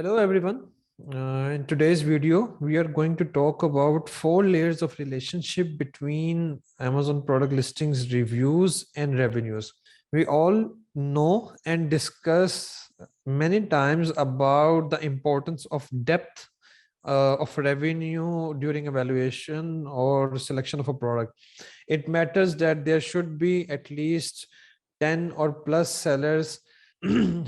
Hello everyone. In today's video, we are going to talk about 4 layers of relationship between Amazon product listings, reviews, and revenues. We all know and discuss many times about the importance of depth of revenue during evaluation or selection of a product. It matters that there should be at least 10 or plus sellers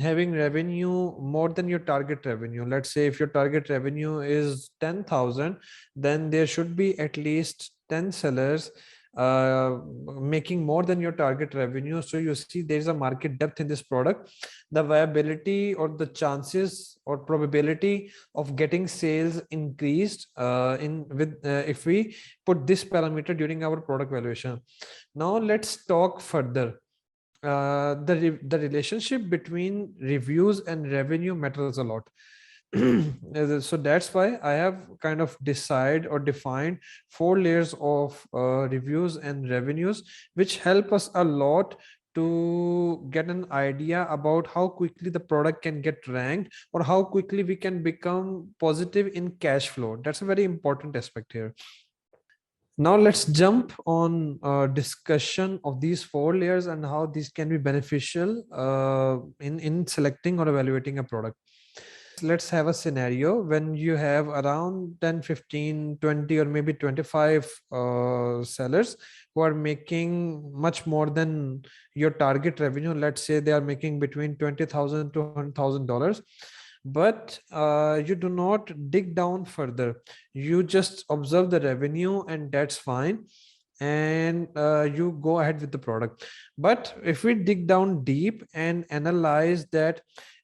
having revenue more than your target revenue. Let's say if your target revenue is 10,000, then there should be at least 10 sellers making more than your target revenue. So you see there's a market depth in this product. The viability or the chances or probability of getting sales increased if we put this parameter during our product valuation. Now let's talk further. The relationship between reviews and revenue matters a lot. So that's why I have kind of defined 4 layers of reviews and revenues, which help us a lot to get an idea about how quickly the product can get ranked or how quickly we can become positive in cash flow. That's a very important aspect here. Now let's jump on discussion of these 4 layers and how these can be beneficial in selecting or evaluating a product. Let's have a scenario when you have around 10, 15, 20, or maybe 25 sellers who are making much more than your target revenue. Let's say they are making between $20,000 to $100,000. But you do not dig down further. You just observe the revenue and that's fine. And you go ahead with the product. But if we dig down deep and analyze that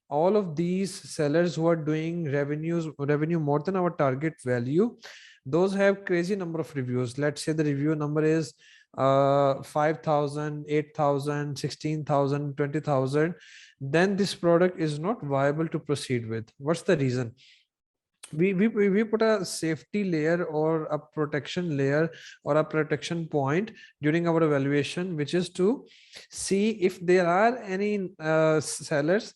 all of these sellers who are doing revenue more than our target value, those have crazy number of reviews. Let's say the review number is 5,000, 8,000, 16,000, 20,000, then this product is not viable to proceed with. What's the reason? We put a safety layer or a protection layer or a protection point during our evaluation, which is to see if there are any sellers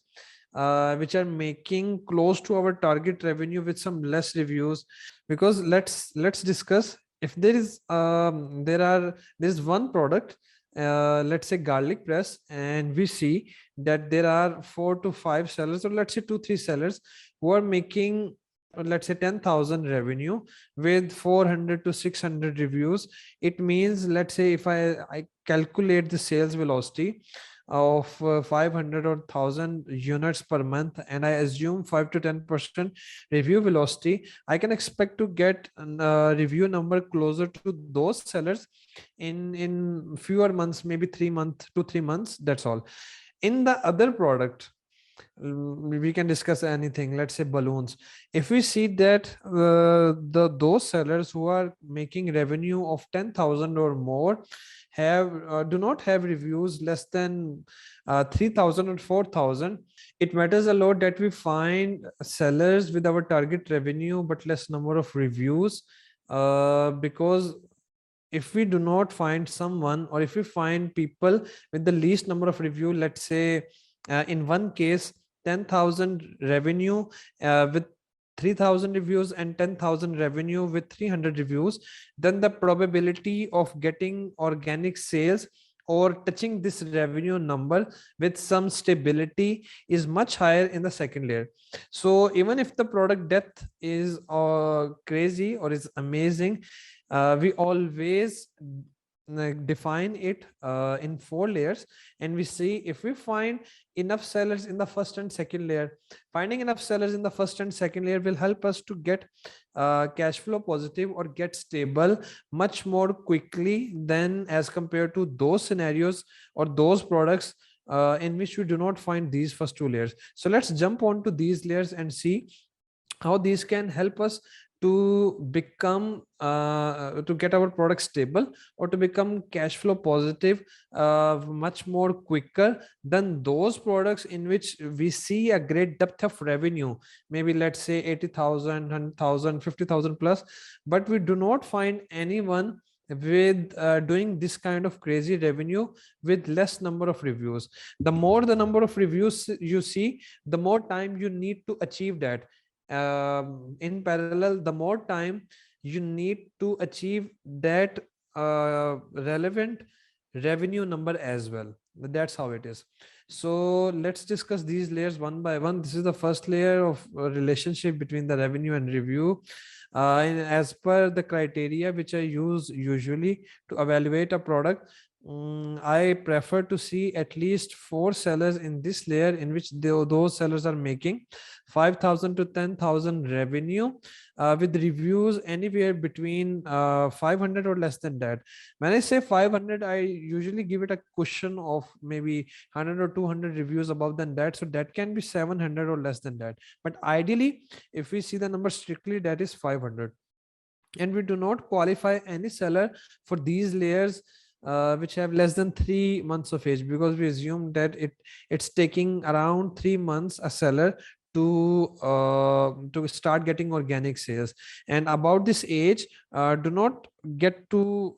which are making close to our target revenue with some less reviews. Because let's discuss if there is one product, let's say garlic press, and we see that there are 4 to 5 sellers, or let's say 2 3 sellers who are making, let's say 10,000 revenue with 400 to 600 reviews. It means, let's say if I calculate the sales velocity of 500 or 1,000 units per month, and I assume 5 to 10% review velocity, I can expect to get a review number closer to those sellers in fewer months, maybe 3 months to 3 months. That's all. In the other product, we can discuss anything. Let's say balloons. If we see that those sellers who are making revenue of 10,000 or more do not have reviews less than 3,000 or 4,000, it matters a lot that we find sellers with our target revenue but less number of reviews, because if we do not find someone, or if we find people with the least number of review, let's say in one case 10,000 revenue with 3,000 reviews and 10,000 revenue with 300 reviews, then the probability of getting organic sales or touching this revenue number with some stability is much higher in the second layer. So even if the product depth is crazy or is amazing, we always define it in 4 layers, and we see if we find enough sellers in the first and second layer. Finding enough sellers in the first and second layer will help us to get cash flow positive or get stable much more quickly than as compared to those scenarios or those products in which we do not find these first 2 layers. So let's jump on to these layers and see how these can help us to become to get our product stable or to become cash flow positive much more quicker than those products in which we see a great depth of revenue, maybe let's say 80,000, 100,000, 50,000 plus, but we do not find anyone with doing this kind of crazy revenue with less number of reviews. The more the number of reviews you see, the more time you need to achieve that. in parallel, the more time you need to achieve that relevant revenue number as well. That's how it is. So let's discuss these layers one by one. This is the first layer of relationship between the revenue and review. And as per the criteria which I use usually to evaluate a product, I prefer to see at least 4 sellers in this layer in which those sellers are making 5,000 to 10,000 revenue, with reviews anywhere between 500 or less than that. When I say 500, I usually give it a cushion of maybe 100 or 200 reviews above than that. So that can be 700 or less than that. But ideally, if we see the number strictly, that is 500. And we do not qualify any seller for these layers which have less than 3 months of age, because we assume that it's taking around 3 months a seller to start getting organic sales. And about this age, do not get to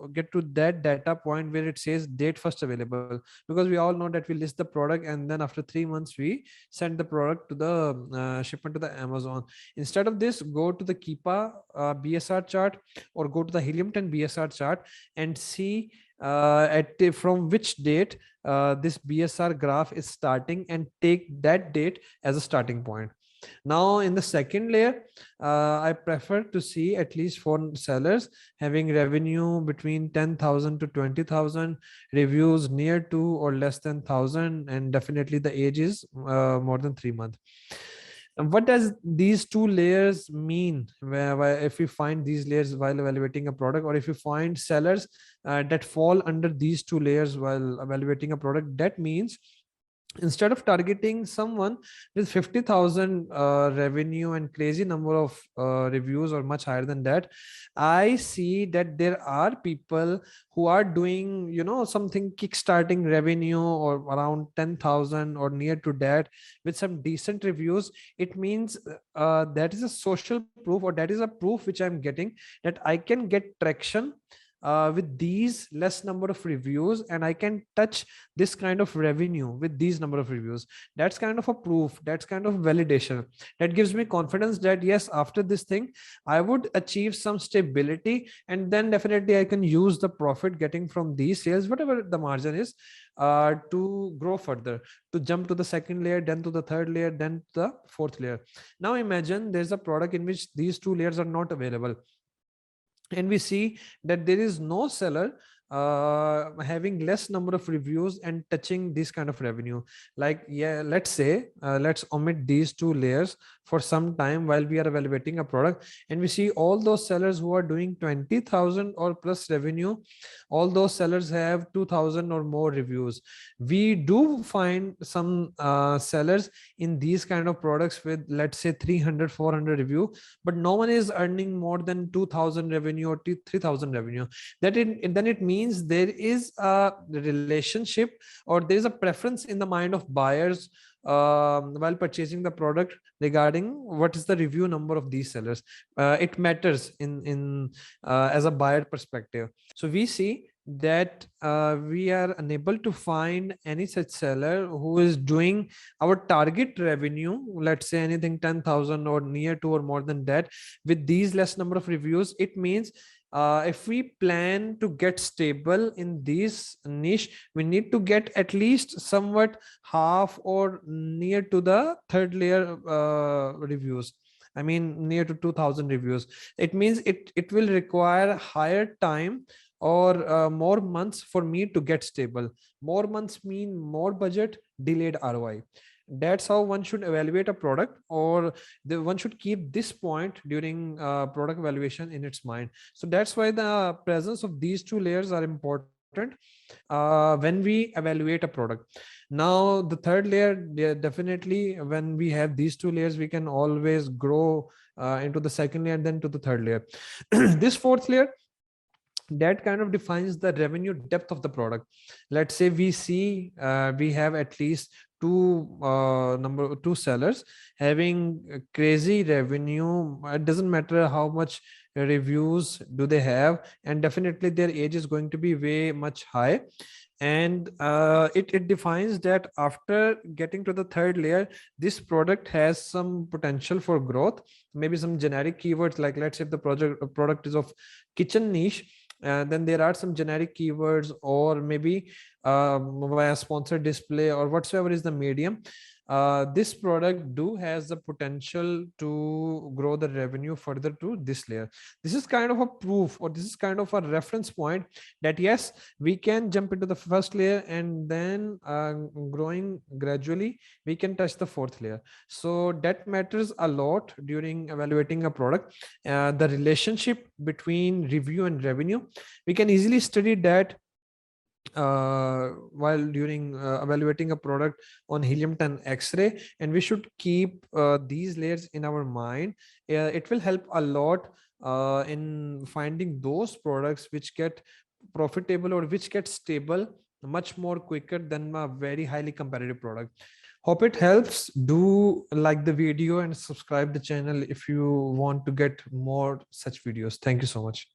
that data point where it says date first available, because we all know that we list the product and then after 3 months we send the product to the shipment to the Amazon. Instead of this, go to the Keepa BSR chart or go to the Helium 10 BSR chart and see from which date this BSR graph is starting, and take that date as a starting point. Now in the second layer, I prefer to see at least 4 sellers having revenue between 10,000 to 20,000, reviews near to or less than 1,000, and definitely the age is more than 3 months. And what does these 2 layers mean where if we find these layers while evaluating a product, or if you find sellers that fall under these 2 layers while evaluating a product? That means instead of targeting someone with 50,000 revenue and crazy number of reviews or much higher than that, I see that there are people who are doing, something kickstarting revenue or around 10,000 or near to that with some decent reviews. It means that is a social proof, or that is a proof which I'm getting that I can get traction with these less number of reviews, and I can touch this kind of revenue with these number of reviews. That's kind of a proof, that's kind of validation that gives me confidence that yes, after this thing I would achieve some stability, and then definitely I can use the profit getting from these sales, whatever the margin is, to grow further, to jump to the second layer, then to the third layer, then to the fourth layer. Now imagine there's a product in which these 2 layers are not available, and we see that there is no seller having less number of reviews and touching this kind of revenue. Like, yeah, let's say let's omit these 2 layers for some time while we are evaluating a product, and we see all those sellers who are doing 20,000 or plus revenue, all those sellers have 2,000 or more reviews. We do find some sellers in these kind of products with, let's say, 300 400 review, but no one is earning more than 2,000 revenue or 3,000 revenue. Then it means there is a relationship, or there is a preference in the mind of buyers while purchasing the product regarding what is the review number of these sellers. It matters in as a buyer perspective. So we see that we are unable to find any such seller who is doing our target revenue, let's say anything 10,000 or near to or more than that, with these less number of reviews. It means if we plan to get stable in this niche, we need to get at least somewhat half or near to the third layer reviews. I mean, near to 2,000 reviews. It means it will require higher time or more months for me to get stable. More months mean more budget, delayed ROI. That's how one should evaluate a product, or one should keep this point during product evaluation in its mind. So that's why the presence of these 2 layers are important when we evaluate a product. Now the third layer, definitely when we have these 2 layers, we can always grow into the second layer and then to the third layer. This fourth layer, that kind of defines the revenue depth of the product. Let's say we see we have at least two sellers having crazy revenue. It doesn't matter how much reviews do they have, and definitely their age is going to be way much high. And it defines that after getting to the third layer, this product has some potential for growth. Maybe some generic keywords, like let's say if the product is of kitchen niche, then there are some generic keywords, or maybe via sponsored display or whatsoever is the medium. This product do has the potential to grow the revenue further to this layer. This is kind of a proof, or this is kind of a reference point that yes, we can jump into the first layer, and then growing gradually we can touch the fourth layer. So that matters a lot during evaluating a product. The relationship between review and revenue, we can easily study that while during evaluating a product on helium-10 X-ray, and we should keep these layers in our mind. It will help a lot in finding those products which get profitable or which get stable much more quicker than a very highly competitive product. Hope it helps. Do like the video and subscribe the channel if you want to get more such videos. Thank you so much.